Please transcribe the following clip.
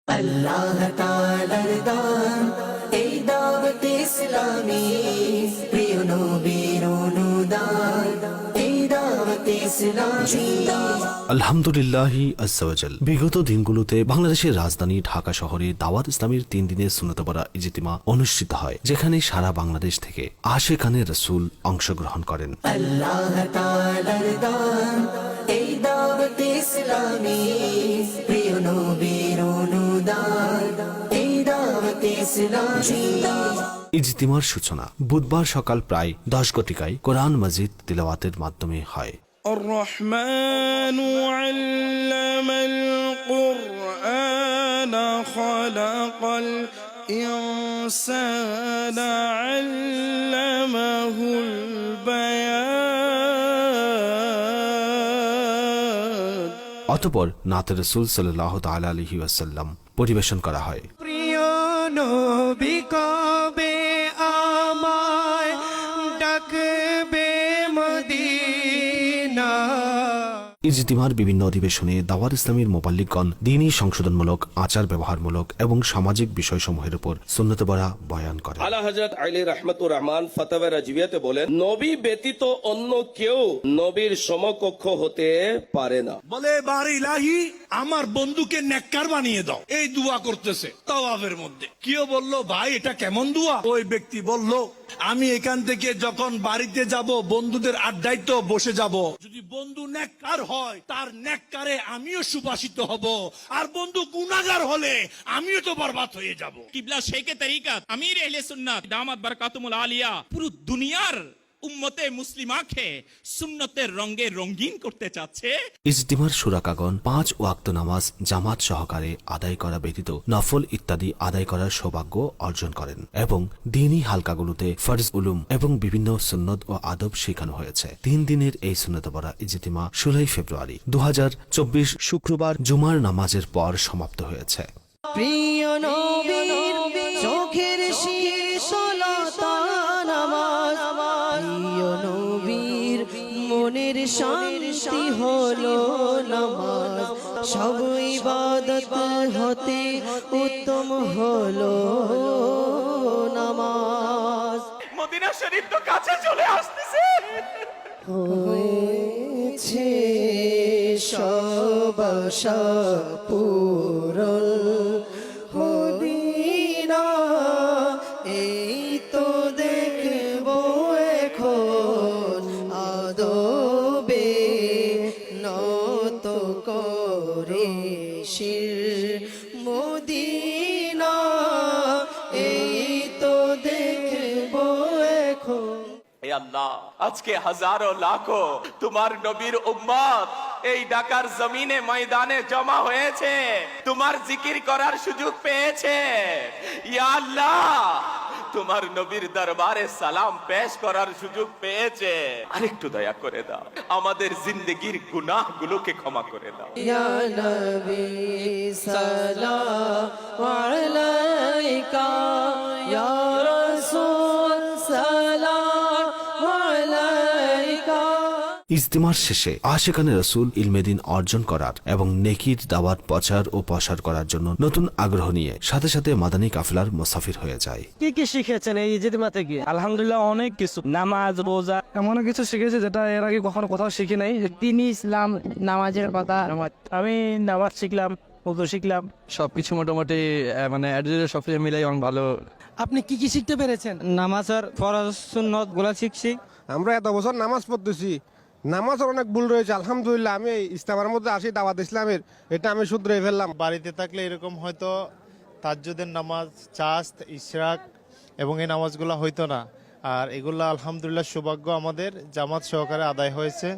আল্লাহ তাআলার দান এই দাওয়াত ইসলামী, প্রিয় নবীর অনুদান এই দাওয়াত ইসলামী। আলহামদুলিল্লাহি আযজা ওয়া জাল। বিগত দিনগুলোতে বাংলাদেশের রাজধানী ঢাকা শহরে দাওয়াত ইসলামীর 3 দিনের সুন্নত পড়া ইজতিমা অনুষ্ঠিত হয়, যেখানে সারা বাংলাদেশ থেকে আশিকানে রাসূল অংশগ্রহণ করেন। আল্লাহ তাআলার দান এই দাওয়াত ইসলামী, প্রিয় নবীর অনুদান এই দাওয়াত ইসলামী। ইজতিমার সূচনা বুধবার সকাল প্রায় 10 ঘটিকায় কোরআন মাজিদ তিলাওয়াতের মাধ্যমে হয়। الرحمن علم القرآن خلق الإنسان علمه البيان। অতঃপর নাতে রাসূল সাল্লাল্লাহু তাআলা আলাইহি ওয়াসাল্লাম পরিবেশন করা হয়। প্রিয় নবী কবে আমায় ডাকবে মদিনা। ইজতিমার বিভিন্ন অধিবেশনে দাওয়াত ইসলামীর মুবাল্লিগগণ দ্বীনী সংশোধনমূলক, আচার ব্যবহারমূলক এবং সামাজিক বিষয়সমূহের উপর সুন্নত পড়া বয়ান করেন। আলা হযরত আলী রাহমাতুর রহমান ফাতাওয়া রাজিবিয়াতে বলেন, নবী ব্যতীত অন্য কেউ নবীর সমকক্ষ হতে পারে না। বলে বার ইলাহি আমার বন্ধুকে নেককার বানিয়ে দাও, এই দোয়া করতেছে তাওয়াফের মধ্যে। কেউ বলল ভাই এটা কেমন দোয়া? ওই ব্যক্তি বলল আমি এখান থেকে যখন বাড়িতে যাব বন্ধুদের আড্ডায় তো বসে যাব, যদি বন্ধু নেককার হয় তার নেককারে আমিও সুবাসিত হব, আর বন্ধু গুনাহগার হলে আমিও তো বরবাদ হয়ে যাব। কিবলা শেখে তরিকত আমির আহলে সুন্নাত দামাত বরকাতুল আলিয়া পুরো দুনিয়ার উম্মতে মুসলিমাকে সুন্নতের রঙে রঙিন করতে চাচ্ছে। ইজতিমার শুরাকাগণ 5 ওয়াক্ত নামাজ জামাত সহকারে আদায় করা ব্যতীত নফল ইত্যাদি আদায় করার সৌভাগ্য অর্জন করেন এবং দ্বীনী হালকাগুলোতে ফরজ উলুম এবং বিভিন্ন সুন্নত ও আদব শেখানো হয়েছে। 3 দিনের এই সুন্নত পড়া ইজতিমা 16 ফেব্রুয়ারি 2024 শুক্রবার জুমার নামাজের পর সমাপ্ত হয়েছে। প্রিয় নবীর চোখের শীতলতা নামাজ, প্রিয় নবীর মনের শান্তি হলো নামাজ, সব ইবাদত হতে উত্তম হলো নামাজ। মদিনা শরীফ তো কাছে চলে আসতেছে। হয়েছে সব আশা পূরণ মদিনা, এই তো দেখবো এখন আদবে নত করে শির মদিনা, এই তো দেখবো এখন। হে আল্লাহ, আজকে হাজারো লাখো তোমার নবীর উম্মত এই ঢাকার জমিনে ময়দানে জমা হয়েছে, তোমার জিকির করার সুযোগ পেয়েছে। ইয়া আল্লাহ, তোমার নবীর দরবারে সালাম পেশ করার সুযোগ পেয়েছে। আরেকটু দয়া করে দাও, আমাদের জিন্দেগির গুনাহগুলোকে ক্ষমা করে দাও। ইয়া নবী সালাম আলাইকা, ইয়া রাসূল সালাম আলাইকা। ইজতিমার শেষে আশিকানে রাসূল ইলমেদিন অর্জন করার এবং নেকির দাওয়াত প্রচার ও প্রসার করার জন্য নতুন আগ্রহ নিয়ে সাথে সাথে মাদানী কাফেলার মুসাফির হয়ে যায়। কি কি শিখেছেন এই ইজতিমা থেকে? আলহামদুলিল্লাহ অনেক কিছু, নামাজ, রোজা, এমন কিছু শিখেছি যেটা এর আগে কখনো কোথাও শিখি নাই। তিনি ইসলাম, নামাজের কথা, আমি নামাজ শিখলাম, ওযু শিখলাম, সবকিছু মোটামুটি মানে অ্যাডজাস্ট সবকিছু মিলাই অনেক ভালো। আপনি কি কি শিখতে পেরেছেন? নামাজের ফরজ সুন্নত গুলা শিখছি। আমরা এত বছর নামাজ পড়তেছি, নামাজের অনেক ভুল রয়েছে। আলহামদুলিল্লাহ আমি ইসলামের মধ্যে আসি, দাওয়াত ইসলামের এটা আমি শুধরে ফেললাম। বাড়িতে থাকলে এরকম হয়তো তাজ্জুদের নামাজ, চাস্ত, ইশরাক এবং এই নামাজগুলো হইতো না। আর এগুলা আলহামদুলিল্লাহ সৌভাগ্য আমাদের জামাত সহকারে আদায় হয়েছে।